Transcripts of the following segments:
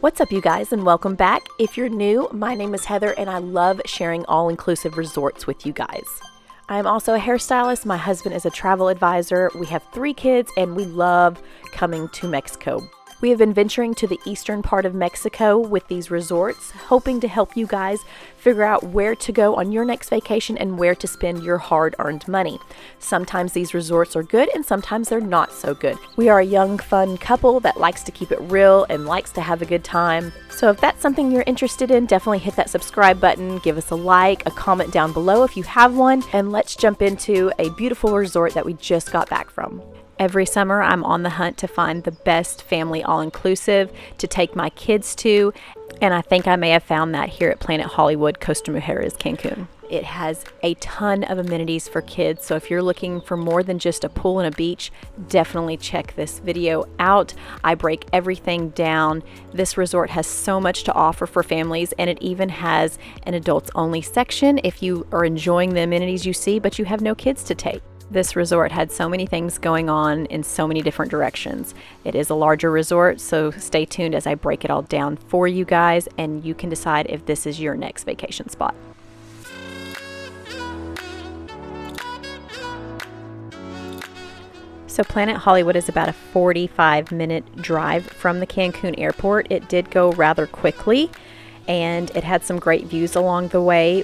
What's up, you guys, and welcome back. If you're new, my name is Heather and I love sharing all-inclusive resorts with you guys. I'm also a hairstylist. My husband is a travel advisor. We have 3 kids and we love coming to Mexico. We have been venturing to the eastern part of Mexico with these resorts, hoping to help you guys figure out where to go on your next vacation and where to spend your hard-earned money. Sometimes these resorts are good and sometimes they're not so good. We are a young, fun couple that likes to keep it real and likes to have a good time. So if that's something you're interested in, definitely hit that subscribe button, give us a like, a comment down below if you have one, and let's jump into a beautiful resort that we just got back from. Every summer, I'm on the hunt to find the best family all-inclusive to take my kids to, and I think I may have found that here at Planet Hollywood Costa Mujeres Cancun. It has a ton of amenities for kids, so if you're looking for more than just a pool and a beach, definitely check this video out. I break everything down. This resort has so much to offer for families, and it even has an adults-only section if you are enjoying the amenities you see, but you have no kids to take. This resort had so many things going on in so many different directions. It is a larger resort, so stay tuned as I break it all down for you guys, and you can decide if this is your next vacation spot. So Planet Hollywood is about a 45-minute drive from the Cancun airport. It did go rather quickly, and it had some great views along the way.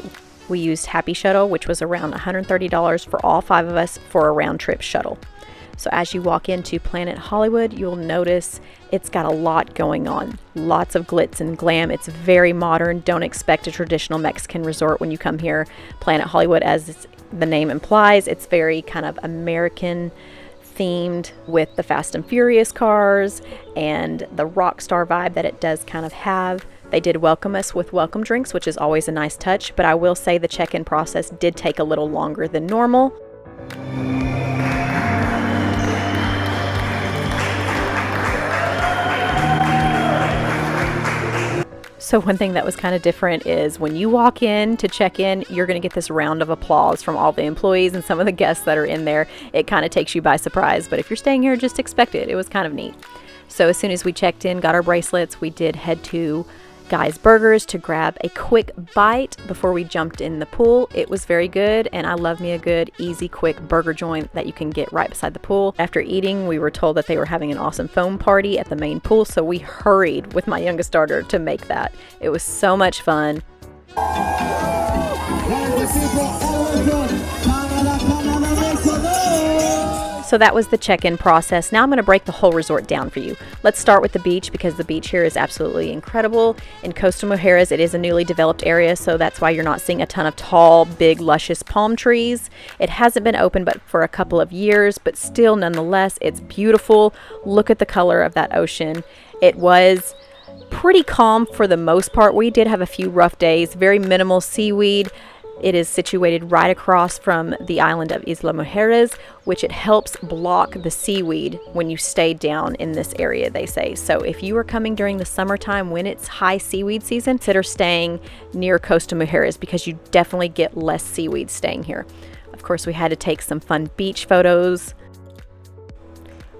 We used Happy Shuttle, which was around $130 for all 5 of us for a round-trip shuttle. So as you walk into Planet Hollywood, you'll notice it's got a lot going on. Lots of glitz and glam. It's very modern. Don't expect a traditional Mexican resort when you come here. Planet Hollywood, as the name implies, it's very kind of American themed with the Fast and Furious cars and the rock star vibe that it does kind of have. They did welcome us with welcome drinks, which is always a nice touch, but I will say the check-in process did take a little longer than normal. So one thing that was kind of different is when you walk in to check in, you're going to get this round of applause from all the employees and some of the guests that are in there. It kind of takes you by surprise, but if you're staying here, just expect it. It was kind of neat. So as soon as we checked in, got our bracelets, we did head to Guy's Burgers to grab a quick bite before we jumped in the pool. It was very good, and I love me a good, easy, quick burger joint that you can get right beside the pool. After eating, we were told that they were having an awesome foam party at the main pool, so we hurried with my youngest daughter to make that. It was so much fun. So that was the check-in process. Now I'm going to break the whole resort down for you. Let's start with the beach because the beach here is absolutely incredible. In Costa Mujeres, it is a newly developed area, so that's why you're not seeing a ton of tall, big, luscious palm trees. It hasn't been open but for a couple of years, but still, nonetheless, it's beautiful. Look at the color of that ocean. It was pretty calm for the most part. We did have a few rough days, very minimal seaweed. It is situated right across from the island of Isla Mujeres, which it helps block the seaweed when you stay down in this area, they say. So if you are coming during the summertime when it's high seaweed season, consider staying near Costa Mujeres because you definitely get less seaweed staying here. Of course, we had to take some fun beach photos.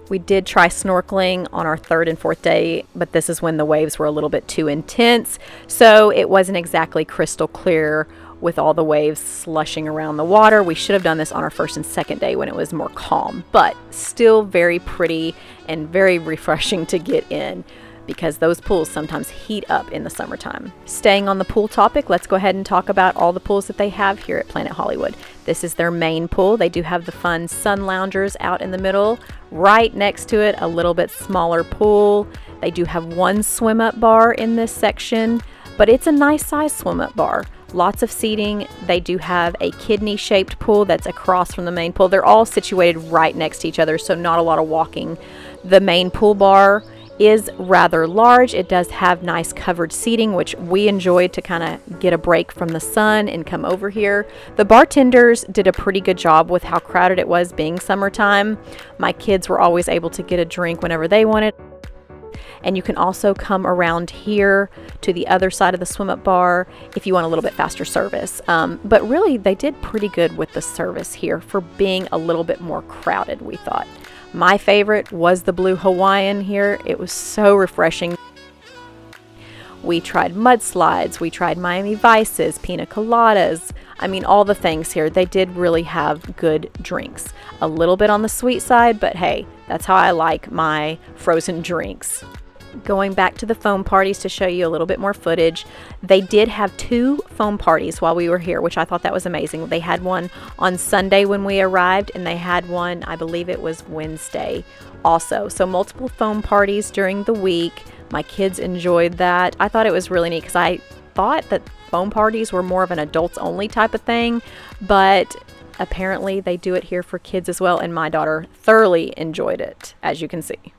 We did try snorkeling on our 3rd and 4th day, but this is when the waves were a little bit too intense. So it wasn't exactly crystal clear with all the waves slushing around the water. We should have done this on our 1st and 2nd day when it was more calm, but still very pretty and very refreshing to get in because those pools sometimes heat up in the summertime. Staying on the pool topic, let's go ahead and talk about all the pools that they have here at Planet Hollywood. This is their main pool. They do have the fun sun loungers out in the middle. Right next to it, a little bit smaller pool. They do have one swim up bar in this section, but it's a nice size swim up bar. Lots of seating. They do have a kidney-shaped pool that's across from the main pool. They're all situated right next to each other, so not a lot of walking. The main pool bar is rather large. It does have nice covered seating, which we enjoyed to kind of get a break from the sun and come over here. The bartenders did a pretty good job with how crowded it was being summertime. My kids were always able to get a drink whenever they wanted. And you can also come around here to the other side of the swim up bar if you want a little bit faster service. But really, they did pretty good with the service here for being a little bit more crowded, we thought. My favorite was the Blue Hawaiian here. It was so refreshing. We tried mudslides. We tried Miami Vices, pina coladas. I mean, all the things here. They did really have good drinks. A little bit on the sweet side, but hey, that's how I like my frozen drinks. Going back to the foam parties to show you a little bit more footage, they did have 2 foam parties while we were here, which I thought that was amazing. They had one on Sunday when we arrived, and they had one, I believe it was Wednesday also. So multiple foam parties during the week. My kids enjoyed that. I thought it was really neat because I thought that foam parties were more of an adults only type of thing, but apparently they do it here for kids as well, and my daughter thoroughly enjoyed it, as you can see.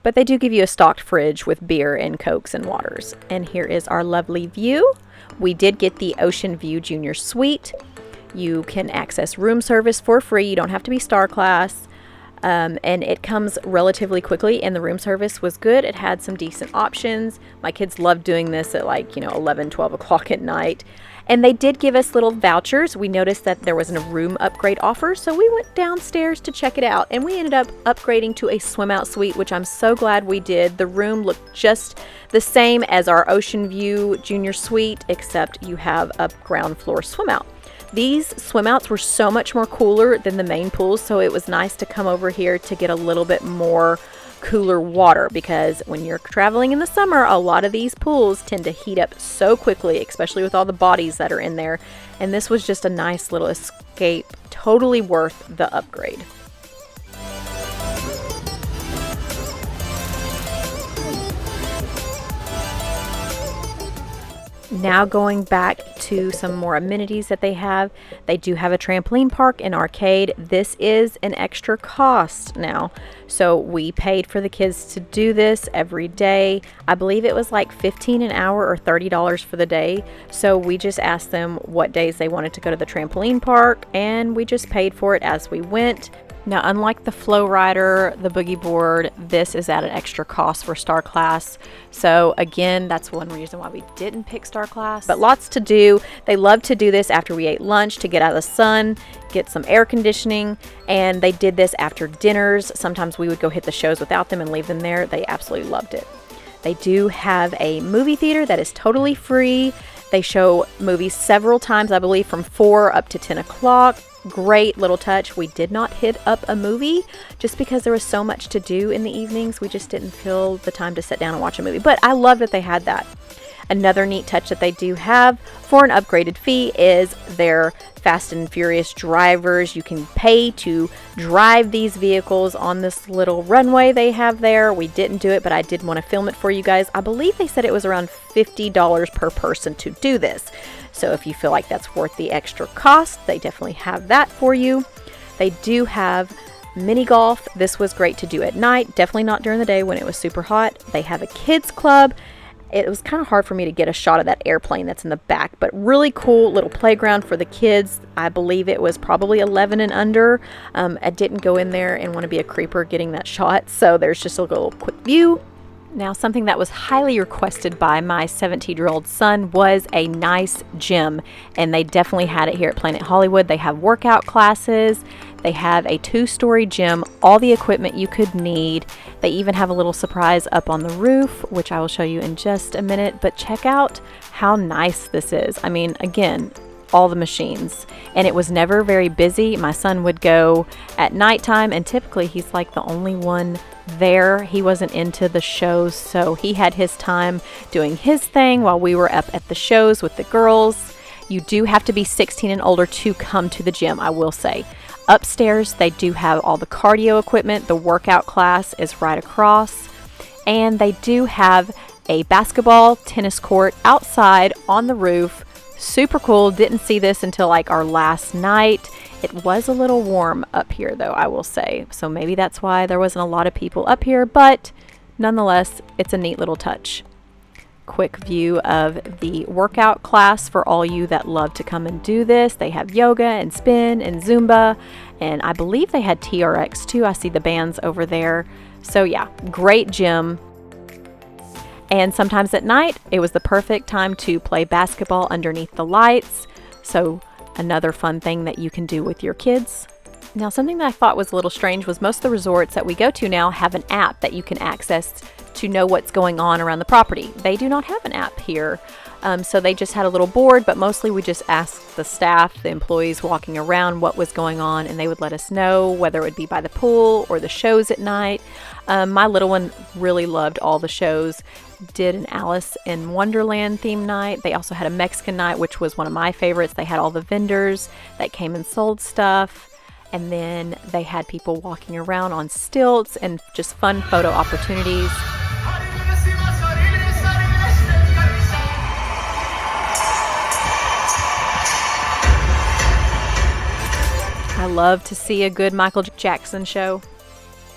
But they do give you a stocked fridge with beer and Cokes and waters. And here is our lovely view. We did get the Ocean View Junior Suite. You can access room service for free. You don't have to be star class. And it comes relatively quickly, and the room service was good. It had some decent options. My kids loved doing this at 11, 12 o'clock at night. And they did give us little vouchers. We noticed that there was a room upgrade offer, so we went downstairs to check it out. And we ended up upgrading to a swim out suite, which I'm so glad we did. The room looked just the same as our Ocean View Junior Suite, except you have a ground floor swim out. These swim outs were so much more cooler than the main pools, so it was nice to come over here to get a little bit more cooler water, because when you're traveling in the summer, a lot of these pools tend to heat up so quickly, especially with all the bodies that are in there. And this was just a nice little escape, totally worth the upgrade. Now going back to some more amenities that they have. They do have a trampoline park and arcade. This is an extra cost now. So we paid for the kids to do this every day. I believe it was like $15 an hour or $30 for the day. So we just asked them what days they wanted to go to the trampoline park, and we just paid for it as we went. Now, unlike the Flow Rider, the Boogie Board, this is at an extra cost for Star Class. So again, that's one reason why we didn't pick Star Class. But lots to do. They love to do this after we ate lunch to get out of the sun, get some air conditioning, and they did this after dinners. Sometimes we would go hit the shows without them and leave them there. They absolutely loved it. They do have a movie theater that is totally free. They show movies several times, I believe, from 4 up to 10 o'clock. Great little touch. We did not hit up a movie just because there was so much to do in the evenings. We just didn't feel the time to sit down and watch a movie. But I love that they had that. Another neat touch that they do have for an upgraded fee is their Fast and Furious drivers. You can pay to drive these vehicles on this little runway they have there. We didn't do it, but I did want to film it for you guys. I believe they said it was around $50 per person to do this. So if you feel like that's worth the extra cost, they definitely have that for you. They do have mini golf. This was great to do at night, definitely not during the day when it was super hot. They have a kids club. It was kind of hard for me to get a shot of that airplane that's in the back, but really cool little playground for the kids. I believe it was probably 11 and under. I didn't go in there and want to be a creeper getting that shot, so there's just a little quick view. Now, something that was highly requested by my 17-year-old son was a nice gym, and they definitely had it here at Planet Hollywood. They have workout classes. They have a 2-story gym, all the equipment you could need. They even have a little surprise up on the roof, which I will show you in just a minute, but check out how nice this is. I mean, again, all the machines, and it was never very busy. My son would go at nighttime, and typically he's like the only one there. He wasn't into the shows, so he had his time doing his thing while we were up at the shows with the girls. You do have to be 16 and older to come to the gym, I will say. Upstairs, they do have all the cardio equipment. The workout class is right across, and they do have a basketball tennis court outside on the roof. Super cool. Didn't see this until like our last night. It was a little warm up here though, I will say. So maybe that's why there wasn't a lot of people up here, but nonetheless, it's a neat little touch. Quick view of the workout class for all you that love to come and do this. They have yoga and spin and Zumba, and I believe they had TRX too. I see the bands over there. So yeah, great gym. And sometimes at night, it was the perfect time to play basketball underneath the lights. So another fun thing that you can do with your kids. Now, something that I thought was a little strange was most of the resorts that we go to now have an app that you can access to know what's going on around the property. They do not have an app here. So they just had a little board, but mostly we just asked the staff, the employees walking around what was going on, and they would let us know whether it would be by the pool or the shows at night. My little one really loved all the shows. Did an Alice in Wonderland theme night. They also had a Mexican night, which was one of my favorites. They had all the vendors that came and sold stuff. And then they had people walking around on stilts and just fun photo opportunities. I love to see a good Michael Jackson show.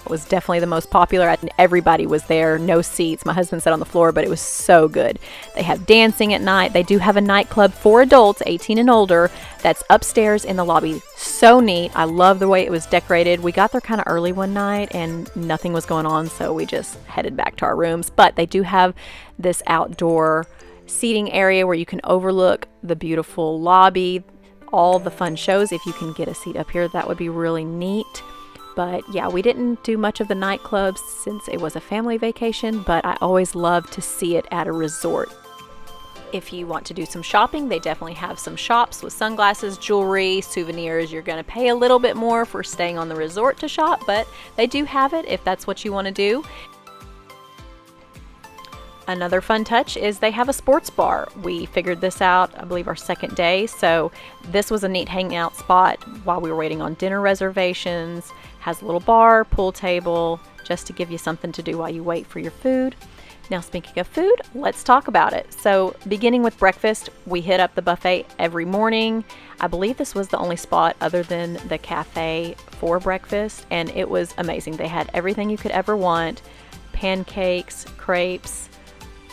was definitely the most popular, and everybody was there. No seats. My husband sat on the floor, but it was so good. They have dancing at night. They do have a nightclub for adults 18 and older that's upstairs in the lobby. So neat. I love the way it was decorated. We got there kind of early one night and nothing was going on, so we just headed back to our rooms. But they do have this outdoor seating area where you can overlook the beautiful lobby, all the fun shows. If you can get a seat up here, that would be really neat. But yeah, we didn't do much of the nightclubs since it was a family vacation, but I always love to see it at a resort. If you want to do some shopping, they definitely have some shops with sunglasses, jewelry, souvenirs. You're going to pay a little bit more for staying on the resort to shop, but they do have it if that's what you want to do. Another fun touch is they have a sports bar. We figured this out, I believe, our second day. So this was a neat hangout spot while we were waiting on dinner reservations. Has a little bar, pool table, just to give you something to do while you wait for your food. Now, speaking of food, let's talk about it. So beginning with breakfast, we hit up the buffet every morning. I believe this was the only spot other than the cafe for breakfast, and it was amazing. They had everything you could ever want: pancakes, crepes,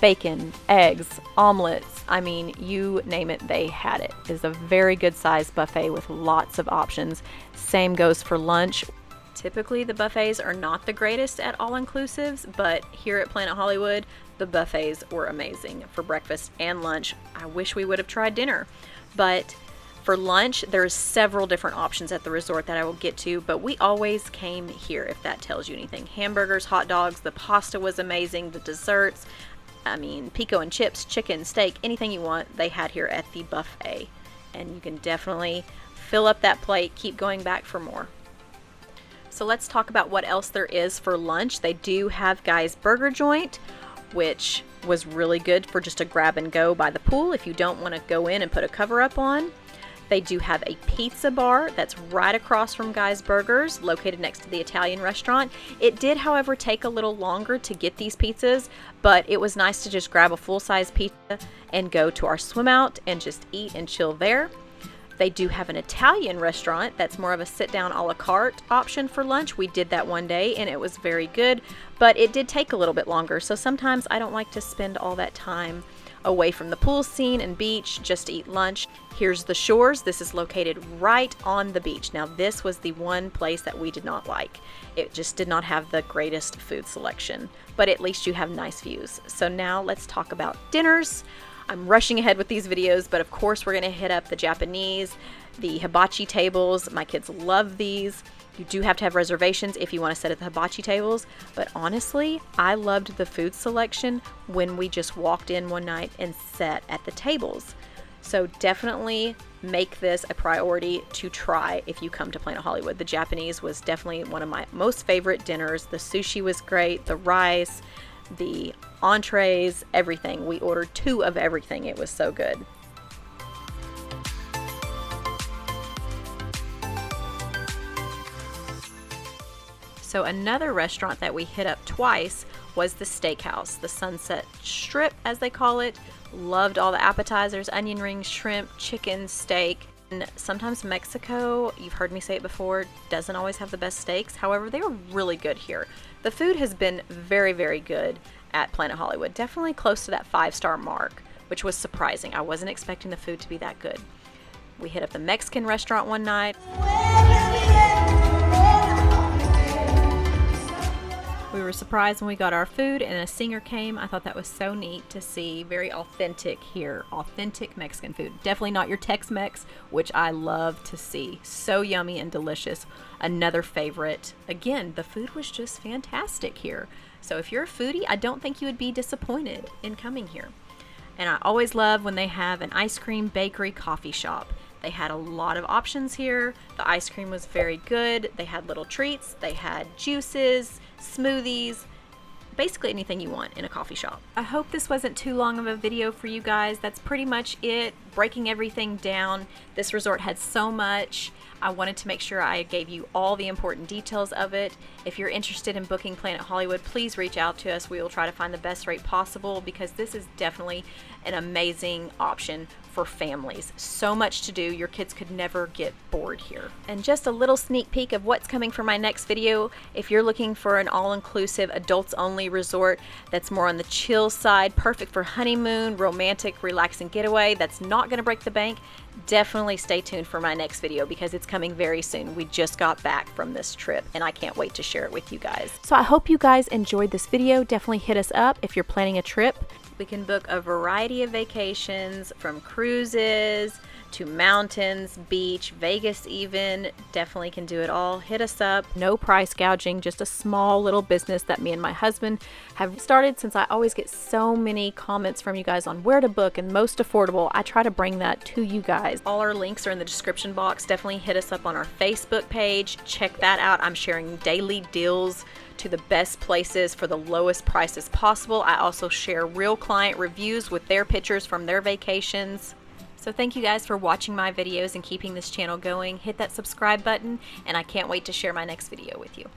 bacon, eggs, omelets. I mean, you name it, they had it. It's a very good sized buffet with lots of options. Same goes for lunch. Typically the buffets are not the greatest at all-inclusives, but here at Planet Hollywood, the buffets were amazing for breakfast and lunch. I wish we would have tried dinner, but for lunch, there's several different options at the resort that I will get to, but we always came here, if that tells you anything. Hamburgers, hot dogs, the pasta was amazing, the desserts, I mean, pico and chips, chicken, steak, anything you want, they had here at the buffet. And you can definitely fill up that plate, keep going back for more. So let's talk about what else there is for lunch. They do have Guy's Burger Joint, which was really good for just a grab and go by the pool if you don't want to go in and put a cover up on. They do have a pizza bar that's right across from Guy's Burgers, located next to the Italian restaurant. It did, however, take a little longer to get these pizzas, but it was nice to just grab a full-size pizza and go to our swim out and just eat and chill there. They do have an Italian restaurant that's more of a sit-down a la carte option for lunch. We did that one day and it was very good, but it did take a little bit longer. So sometimes I don't like to spend all that time away from the pool scene and beach just to eat lunch. Here's the Shores. This is located right on the beach. Now this was the one place that we did not like. It just did not have the greatest food selection, but at least you have nice views. So now let's talk about dinners. I'm rushing ahead with these videos, but of course we're going to hit up the Japanese, the hibachi tables. My kids love these. You do have to have reservations if you want to sit at the hibachi tables, but honestly, I loved the food selection when we just walked in one night and sat at the tables. So definitely make this a priority to try if you come to Planet Hollywood. The Japanese was definitely one of my most favorite dinners. The sushi was great, the rice, the entrees, everything. We ordered 2 of everything. It was so good. So another restaurant that we hit up twice was the steakhouse, the Sunset Strip as they call it. Loved all the appetizers, onion rings, shrimp, chicken, steak. And sometimes Mexico, you've heard me say it before, doesn't always have the best steaks. However, they were really good here. The food has been very, very good at Planet Hollywood. Definitely close to that 5-star mark, which was surprising. I wasn't expecting the food to be that good. We hit up the Mexican restaurant one night. We were surprised when we got our food and a singer came. I thought that was so neat to see. Very authentic here. Authentic Mexican food. Definitely not your Tex-Mex, which I love to see. So yummy and delicious. Another favorite. Again, the food was just fantastic here. So if you're a foodie, I don't think you would be disappointed in coming here. And I always love when they have an ice cream, bakery, coffee shop. They had a lot of options here. The ice cream was very good. They had little treats. They had juices, smoothies, basically anything you want in a coffee shop. I hope this wasn't too long of a video for you guys. That's pretty much it. Breaking everything down. This resort had so much. I wanted to make sure I gave you all the important details of it. If you're interested in booking Planet Hollywood, please reach out to us. We will try to find the best rate possible because this is definitely an amazing option for families. So much to do, your kids could never get bored here. And just a little sneak peek of what's coming for my next video. If you're looking for an all-inclusive, adults-only resort that's more on the chill side, perfect for honeymoon, romantic, relaxing getaway, that's not going to break the bank, definitely stay tuned for my next video because it's coming very soon. We just got back from this trip and I can't wait to share it with you guys. So I hope you guys enjoyed this video. Definitely hit us up if you're planning a trip. We can book a variety of vacations, from cruises to mountains, beach, Vegas even. Definitely can do it all. Hit us up. No price gouging, just a small little business that me and my husband have started. Since I always get so many comments from you guys on where to book and most affordable, I try to bring that to you guys. All our links are in the description box. Definitely hit us up on our Facebook page. Check that out. I'm sharing daily deals to the best places for the lowest prices possible. I also share real client reviews with their pictures from their vacations. So thank you guys for watching my videos and keeping this channel going. Hit that subscribe button, and I can't wait to share my next video with you.